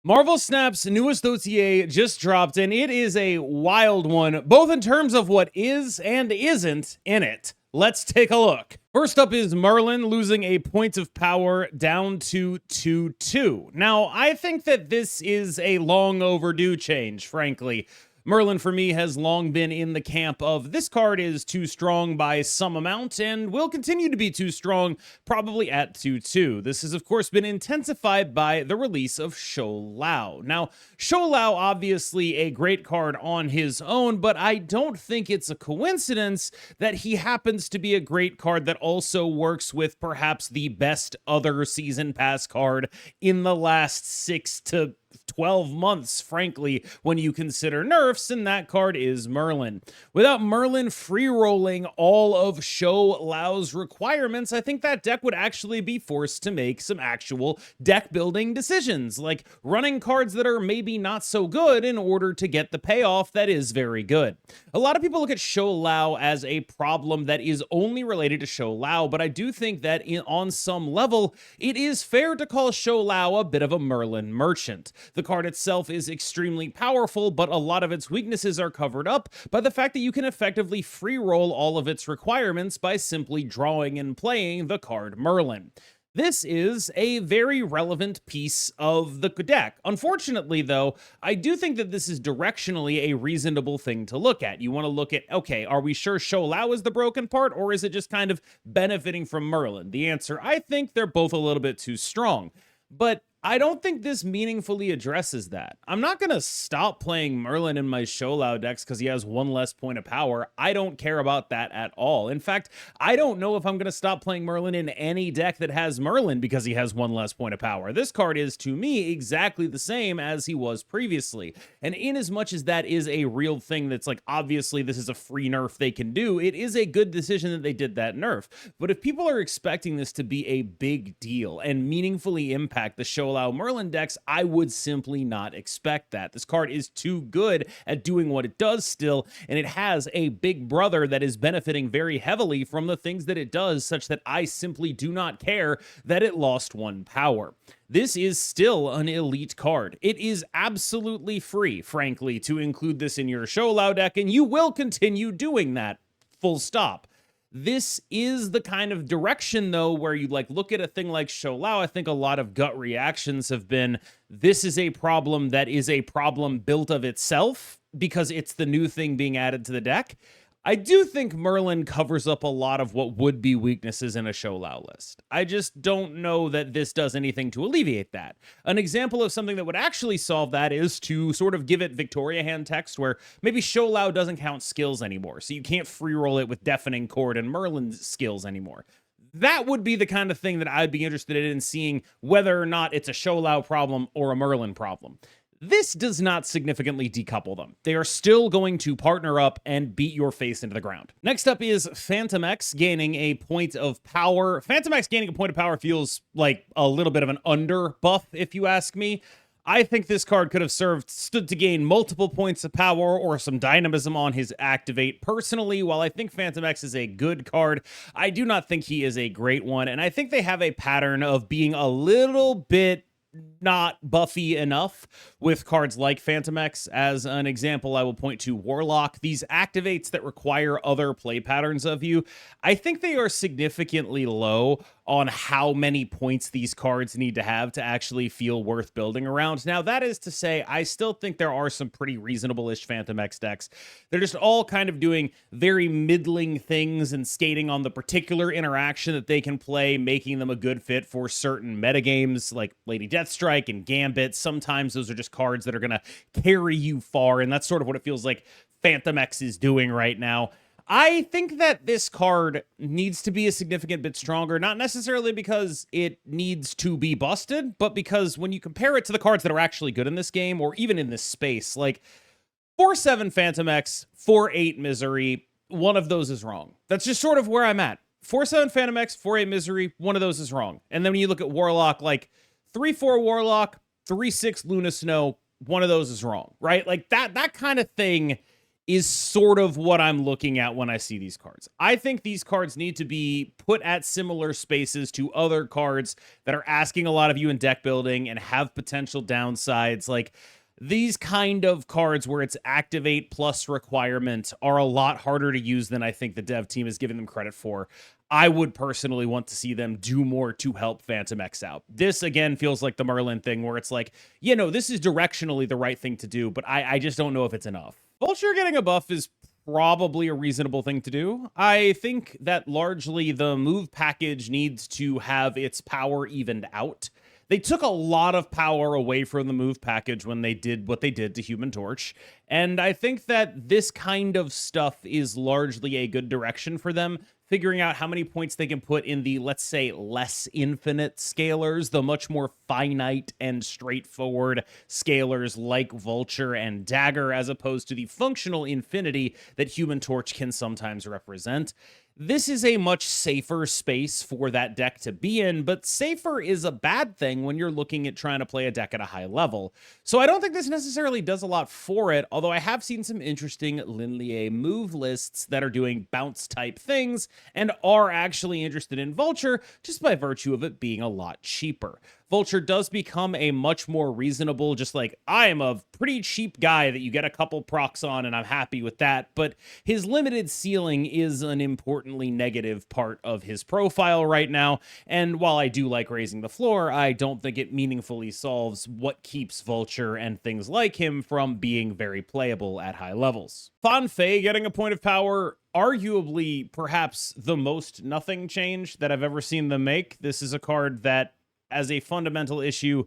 Marvel Snap's newest OTA just dropped, and it is a wild one, both in terms of what is and isn't in it. Let's take a look. First up is Merlin losing a point of power down to 2-2. Now, I think that this is a long overdue change, frankly. Merlin, for me, has long been in the camp of this card is too strong by some amount and will continue to be too strong, probably at 2-2. This has, of course, been intensified by the release of Shou. Now, Shou, obviously a great card on his own, but I don't think it's a coincidence that he happens to be a great card that also works with perhaps the best other Season Pass card in the last 6 to 12 months, frankly, when you consider nerfs, and that card is Merlin. Without Merlin free-rolling all of Shou's requirements, I think that deck would actually be forced to make some actual deck-building decisions, like running cards that are maybe not so good in order to get the payoff that is very good. A lot of people look at Shou as a problem that is only related to Shou, but I do think that on some level, it is fair to call Shou a bit of a Merlin merchant. The card itself is extremely powerful, but a lot of its weaknesses are covered up by the fact that you can effectively free roll all of its requirements by simply drawing and playing the card Merlin. This is a very relevant piece of the deck. Unfortunately, though, I do think that this is directionally a reasonable thing to look at. You want to look at, okay, are we sure Shou is the broken part, or is it just kind of benefiting from Merlin? The answer, I think they're both a little bit too strong. But I don't think this meaningfully addresses that. I'm not going to stop playing Merlin in my Shou decks because he has one less point of power. I don't care about that at all. In fact, I don't know if I'm going to stop playing Merlin in any deck that has Merlin because he has one less point of power. This card is, to me, exactly the same as he was previously. And in as much as that is a real thing that's like, obviously this is a free nerf they can do, it is a good decision that they did that nerf. But if people are expecting this to be a big deal and meaningfully impact the Shou Merlin decks, I would simply not expect that. This card is too good at doing what it does still, and it has a big brother that is benefiting very heavily from the things that it does, such that I simply do not care that it lost one power. This is still an elite card. It is absolutely free, frankly, to include this in your Shou deck, and you will continue doing that, full stop. This is the kind of direction, though, where you look at a thing like Shou. I think a lot of gut reactions have been, this is a problem that is a problem built of itself because it's the new thing being added to the deck. I do think Merlin covers up a lot of what would be weaknesses in a Shou list. I just don't know that this does anything to alleviate that. An example of something that would actually solve that is to sort of give it Victoria hand text, where maybe Shou doesn't count skills anymore, so you can't free roll it with Deafening Chord and Merlin's skills anymore. That would be the kind of thing that I'd be interested in seeing, whether or not it's a Shou problem or a Merlin problem. This does not significantly decouple them. They are still going to partner up and beat your face into the ground. Next up is Fantomex gaining a point of power. Fantomex gaining a point of power feels like a little bit of an under buff, if you ask me. I think this card could have stood to gain multiple points of power or some dynamism on his activate. Personally, while I think Fantomex is a good card, I do not think he is a great one, and I think they have a pattern of being a little bit not buffy enough with cards like Fantomex. As an example, I will point to Warlock. These activates that require other play patterns of you, I think they are significantly low on how many points these cards need to have to actually feel worth building around. Now, that is to say, I still think there are some pretty reasonable-ish Fantomex decks. They're just all kind of doing very middling things and skating on the particular interaction that they can play, making them a good fit for certain metagames like Lady Deathstrike and Gambit. Sometimes those are just cards that are going to carry you far, and that's sort of what it feels like Fantomex is doing right now. I think that this card needs to be a significant bit stronger, not necessarily because it needs to be busted, but because when you compare it to the cards that are actually good in this game, or even in this space, like 4-7 Fantomex, 4-8 Misery, one of those is wrong. That's just sort of where I'm at. 4-7 Fantomex, 4-8 Misery, one of those is wrong. And then when you look at Warlock, like 3-4 Warlock, 3-6 Luna Snow, one of those is wrong, right? Like that kind of thing is sort of what I'm looking at when I see these cards. I think these cards need to be put at similar spaces to other cards that are asking a lot of you in deck building and have potential downsides. Like, these kind of cards where it's activate plus requirement are a lot harder to use than I think the dev team is giving them credit for. I would personally want to see them do more to help Fantomex out. This, again, feels like the Merlin thing where it's like, this is directionally the right thing to do, but I just don't know if it's enough. Vulture getting a buff is probably a reasonable thing to do. I think that largely the move package needs to have its power evened out. They took a lot of power away from the move package when they did what they did to Human Torch. And I think that this kind of stuff is largely a good direction for them, figuring out how many points they can put in the, let's say, less infinite scalers, the much more finite and straightforward scalers like Vulture and Dagger, as opposed to the functional infinity that Human Torch can sometimes represent. This is a much safer space for that deck to be in, but safer is a bad thing when you're looking at trying to play a deck at a high level. So I don't think this necessarily does a lot for it, although I have seen some interesting Linlier move lists that are doing bounce type things and are actually interested in Vulture just by virtue of it being a lot cheaper. Vulture does become a much more reasonable, just like, I am a pretty cheap guy that you get a couple procs on and I'm happy with that, but his limited ceiling is an importantly negative part of his profile right now, and while I do like raising the floor, I don't think it meaningfully solves what keeps Vulture and things like him from being very playable at high levels. Fon Fay getting a point of power, arguably perhaps the most nothing change that I've ever seen them make. This is a card that, as a fundamental issue,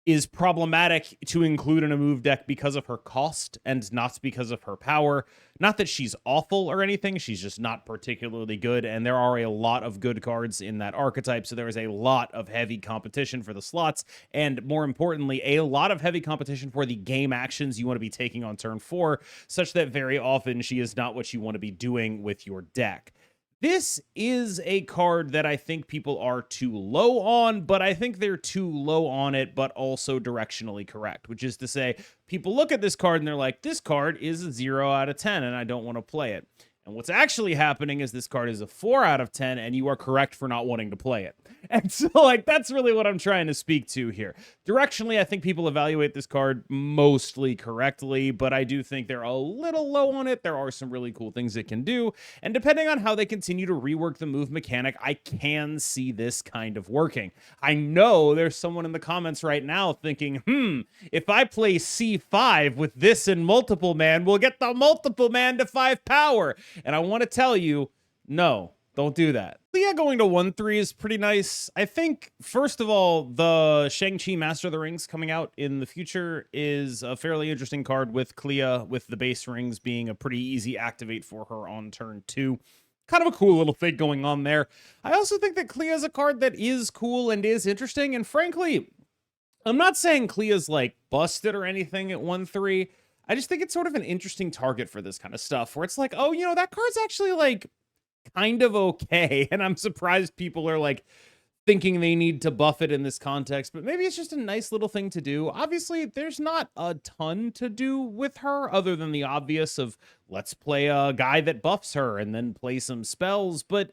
is problematic to include in a move deck because of her cost and not because of her power. Not that she's awful or anything, she's just not particularly good, and there are a lot of good cards in that archetype, so there is a lot of heavy competition for the slots, and more importantly, a lot of heavy competition for the game actions you want to be taking on turn 4, such that very often she is not what you want to be doing with your deck. This is a card that I think people are too low on, but I think they're too low on it, but also directionally correct, which is to say, people look at this card and they're like, this card is a 0 out of 10 and I don't want to play it. And what's actually happening is this card is a 4 out of 10 and you are correct for not wanting to play it. And so, like, that's really what I'm trying to speak to here. Directionally, I think people evaluate this card mostly correctly, but I do think they're a little low on it. There are some really cool things it can do. And depending on how they continue to rework the move mechanic, I can see this kind of working. I know there's someone in the comments right now thinking, if I play C5 with this in multiple man, we'll get the multiple man to 5 power. And I want to tell you, no, don't do that. Clea going to 1-3 is pretty nice. I think, first of all, the Shang-Chi Master of the Rings coming out in the future is a fairly interesting card with Clea, with the base rings being a pretty easy activate for her on turn 2. Kind of a cool little thing going on there. I also think that Clea is a card that is cool and is interesting, and frankly, I'm not saying Clea's like busted or anything at 1-3. I just think it's sort of an interesting target for this kind of stuff, where it's like, oh, that card's actually like kind of okay, and I'm surprised people are like thinking they need to buff it in this context, but maybe it's just a nice little thing to do. Obviously, there's not a ton to do with her other than the obvious of let's play a guy that buffs her and then play some spells, but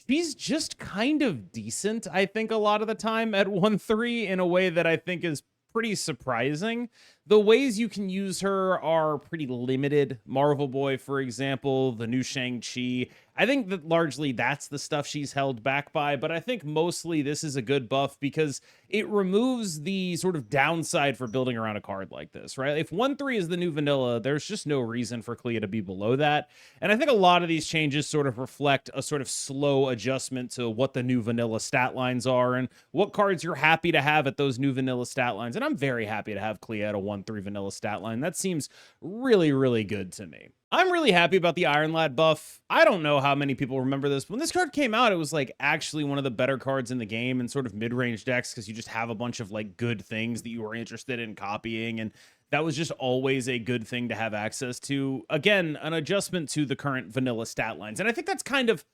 she's just kind of decent, I think, a lot of the time at 1-3 in a way that I think is pretty surprising. The ways you can use her are pretty limited. Marvel Boy, for example, the new Shang-Chi. I think that largely that's the stuff she's held back by, but I think mostly this is a good buff because it removes the sort of downside for building around a card like this, right? If 1-3 is the new vanilla, there's just no reason for Clea to be below that. And I think a lot of these changes sort of reflect a sort of slow adjustment to what the new vanilla stat lines are and what cards you're happy to have at those new vanilla stat lines. And I'm very happy to have Clea at a 1-3 vanilla stat line. That seems really, really good to me. I'm really happy about the Iron Lad buff. I don't know how many people remember this, but when this card came out, it was like actually one of the better cards in the game in sort of mid-range decks because you just have a bunch of like good things that you were interested in copying, and that was just always a good thing to have access to. Again, an adjustment to the current vanilla stat lines. And I think that's kind of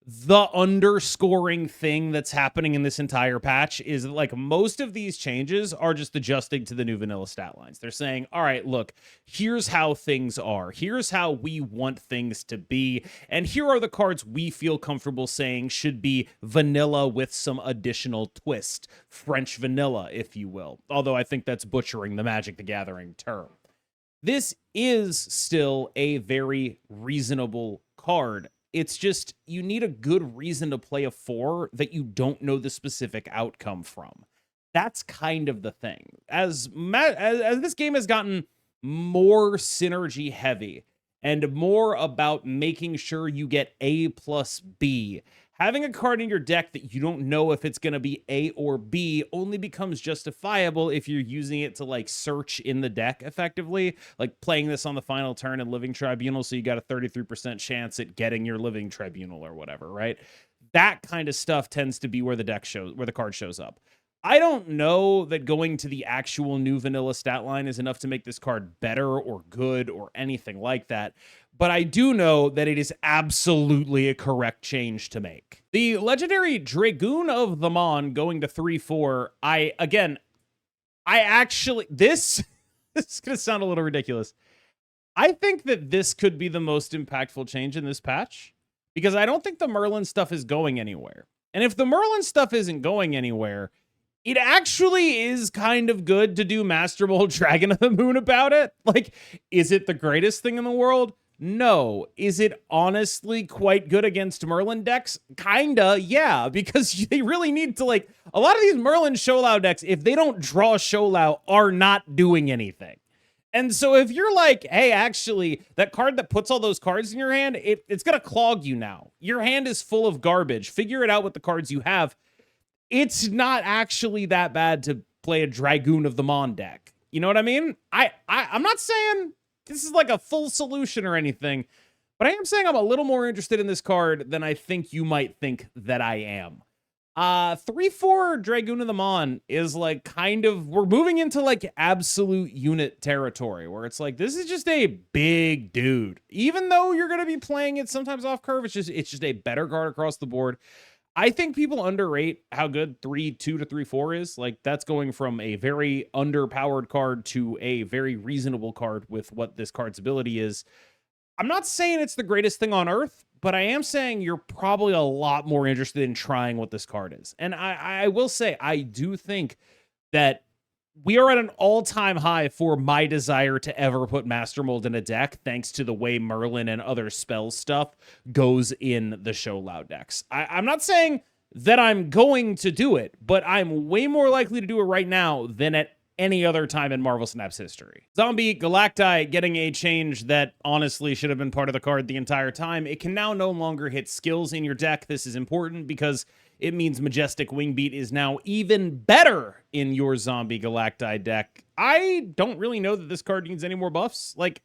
the underscoring thing that's happening in this entire patch is that, like, most of these changes are just adjusting to the new vanilla stat lines. They're saying, all right, look, here's how things are. Here's how we want things to be. And here are the cards we feel comfortable saying should be vanilla with some additional twist. French vanilla, if you will. Although I think that's butchering the Magic the Gathering term. This is still a very reasonable card. It's just, you need a good reason to play a 4 that you don't know the specific outcome from. That's kind of the thing. As this game has gotten more synergy heavy and more about making sure you get A plus B, having a card in your deck that you don't know if it's going to be A or B only becomes justifiable if you're using it to, like, search in the deck effectively, like playing this on the final turn in Living Tribunal, so you got a 33% chance at getting your Living Tribunal or whatever, right? That kind of stuff tends to be where the card shows up. I don't know that going to the actual new vanilla stat line is enough to make this card better or good or anything like that, but I do know that it is absolutely a correct change to make. The legendary Dragoon of the Mon going to 3/4, this is going to sound a little ridiculous. I think that this could be the most impactful change in this patch, because I don't think the Merlin stuff is going anywhere. And if the Merlin stuff isn't going anywhere, it actually is kind of good to do Master Mold Dragon of the Moon about it. Like, is it the greatest thing in the world? No. Is it honestly quite good against Merlin decks? Kinda, yeah, because they really need to, like, a lot of these Merlin Shou decks, if they don't draw Shou, are not doing anything. And so if you're like, hey, actually, that card that puts all those cards in your hand, it's going to clog you now. Your hand is full of garbage. Figure it out with the cards you have. It's not actually that bad to play a Dragoon of the Mon deck. You know what I mean? I'm not saying this is like a full solution or anything, but I am saying I'm a little more interested in this card than I think you might think that I am. 3/4 Dragoon of the Mon is like kind of, we're moving into like absolute unit territory where it's like, this is just a big dude. Even though you're going to be playing it sometimes off curve, it's just a better card across the board. I think people underrate how good 3/2 to 3/4 is. Like, that's going from a very underpowered card to a very reasonable card with what this card's ability is. I'm not saying it's the greatest thing on earth, but I am saying you're probably a lot more interested in trying what this card is. And I will say, I do think that we are at an all-time high for my desire to ever put Master Mold in a deck, thanks to the way Merlin and other spell stuff goes in the Shou decks. I'm not saying that I'm going to do it, but I'm way more likely to do it right now than at any other time in Marvel Snap's history. Zombie Galacti getting a change that honestly should have been part of the card the entire time. It can now no longer hit skills in your deck. This is important because it means Majestic Wingbeat is now even better in your Zombie Galacti deck. I don't really know that this card needs any more buffs. Like,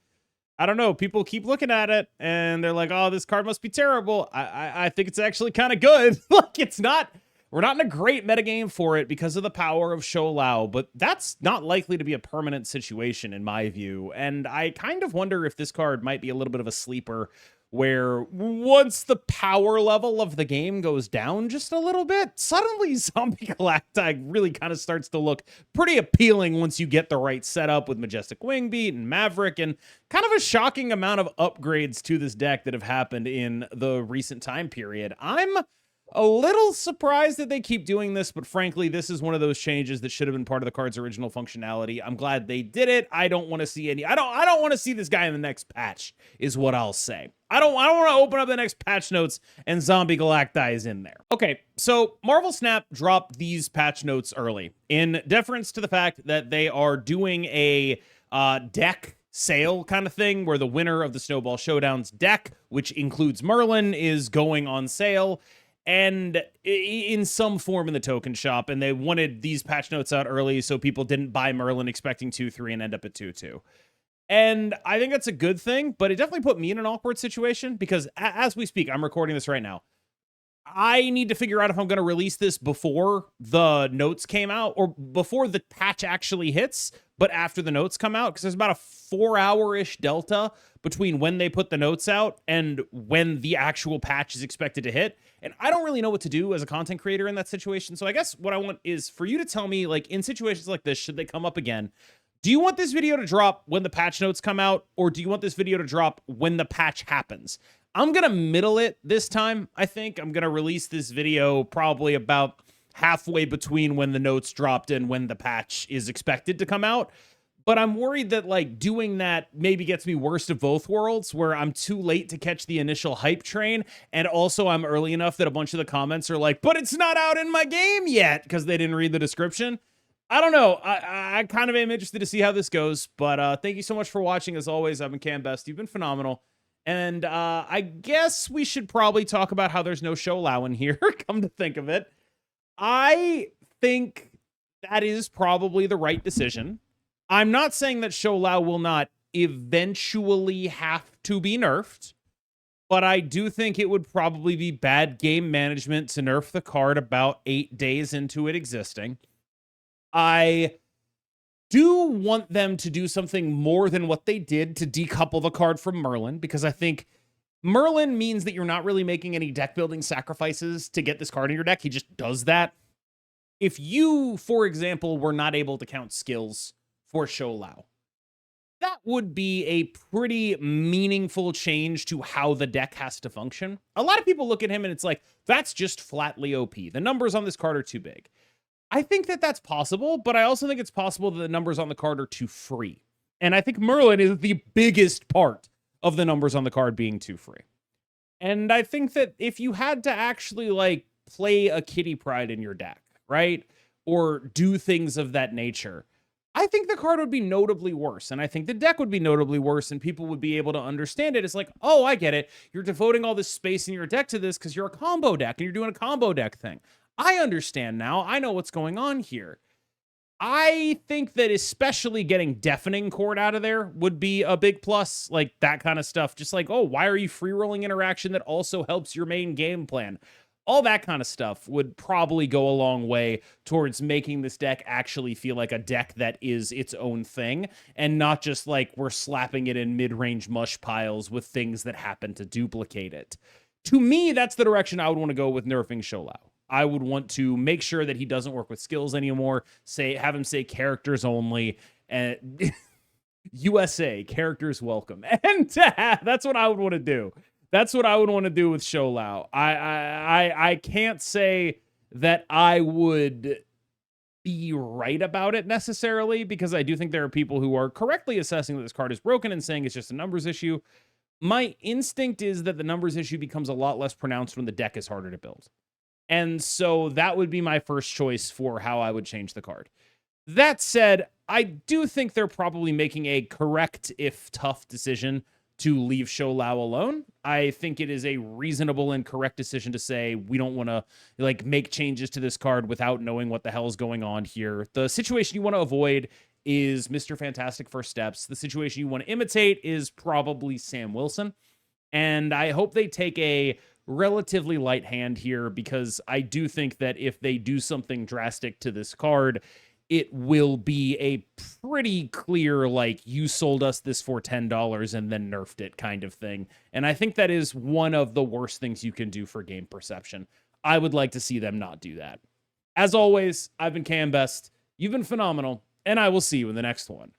I don't know. People keep looking at it and they're like, oh, this card must be terrible. I think it's actually kind of good. Like, it's not, we're not in a great metagame for it because of the power of Shou, but that's not likely to be a permanent situation in my view. And I kind of wonder if this card might be a little bit of a sleeper where once the power level of the game goes down just a little bit, suddenly Zombie Galacti really kind of starts to look pretty appealing once you get the right setup with Majestic Wingbeat and Maverick, and kind of a shocking amount of upgrades to this deck that have happened in the recent time period. I'm a little surprised that they keep doing this, but frankly, this is one of those changes that should have been part of the card's original functionality. I'm glad they did it. I don't want to see any. I don't want to see this guy in the next patch, is what I'll say. I don't want to open up the next patch notes and Zombie Galacti is in there. Okay, so Marvel Snap dropped these patch notes early in deference to the fact that they are doing a deck sale kind of thing where the winner of the Snowball Showdown's deck, which includes Merlin, is going on sale and in some form in the token shop, and they wanted these patch notes out early so people didn't buy Merlin expecting 2/3 and end up at 2/2. And I think that's a good thing, but it definitely put me in an awkward situation because as we speak, I'm recording this right now. I need to figure out if I'm going to release this before the notes came out or before the patch actually hits, but after the notes come out, because there's about a 4-hour-ish delta between when they put the notes out and when the actual patch is expected to hit. And I don't really know what to do as a content creator in that situation. So I guess what I want is for you to tell me, like, in situations like this, should they come up again, do you want this video to drop when the patch notes come out, or do you want this video to drop when the patch happens? I'm going to middle it this time, I think. I'm going to release this video probably about halfway between when the notes dropped and when the patch is expected to come out. But I'm worried that, like, doing that maybe gets me worst of both worlds, where I'm too late to catch the initial hype train, and also I'm early enough that a bunch of the comments are like, but it's not out in my game yet, because they didn't read the description. I don't know. I kind of am interested to see how this goes, but thank you so much for watching. As always, I've been KMBest. You've been phenomenal. And I guess we should probably talk about how there's no Shou in here, come to think of it. I think that is probably the right decision. I'm not saying that Shou will not eventually have to be nerfed, but I do think it would probably be bad game management to nerf the card about 8 days into it existing. I do want them to do something more than what they did to decouple the card from Merlin, because I think Merlin means that you're not really making any deck building sacrifices to get this card in your deck. He just does that. If you, for example, were not able to count skills for Shou, that would be a pretty meaningful change to how the deck has to function. A lot of people look at him and it's like, that's just flatly OP. The numbers on this card are too big. I think that that's possible, but I also think it's possible that the numbers on the card are too free. And I think Merlin is the biggest part of the numbers on the card being too free. And I think that if you had to actually, like, play a Kitty Pryde in your deck, right? Or do things of that nature, I think the card would be notably worse. And I think the deck would be notably worse, and people would be able to understand it. It's like, oh, I get it. You're devoting all this space in your deck to this because you're a combo deck and you're doing a combo deck thing. I understand now. I know what's going on here. I think that especially getting Deafening Chord out of there would be a big plus, like that kind of stuff. Just like, oh, why are you free rolling interaction that also helps your main game plan? All that kind of stuff would probably go a long way towards making this deck actually feel like a deck that is its own thing, and not just like we're slapping it in mid-range mush piles with things that happen to duplicate it. To me, that's the direction I would want to go with nerfing Shou. I would want to make sure that he doesn't work with skills anymore. Have him say characters only, and USA, characters welcome. And that's what I would want to do. That's what I would want to do with Shou. I can't say that I would be right about it necessarily, because I do think there are people who are correctly assessing that this card is broken and saying it's just a numbers issue. My instinct is that the numbers issue becomes a lot less pronounced when the deck is harder to build. And so that would be my first choice for how I would change the card. That said, I do think they're probably making a correct, if tough, decision to leave Shou alone. I think it is a reasonable and correct decision to say we don't want to, like, make changes to this card without knowing what the hell is going on here. The situation you want to avoid is Mr. Fantastic First Steps. The situation you want to imitate is probably Sam Wilson. And I hope they take a relatively light hand here, because I do think that if they do something drastic to this card, it will be a pretty clear, like, you sold us this for $10 and then nerfed it kind of thing. And I think that is one of the worst things you can do for game perception. I would like to see them not do that. As always, I've been KMBest. You've been phenomenal, and I will see you in the next one.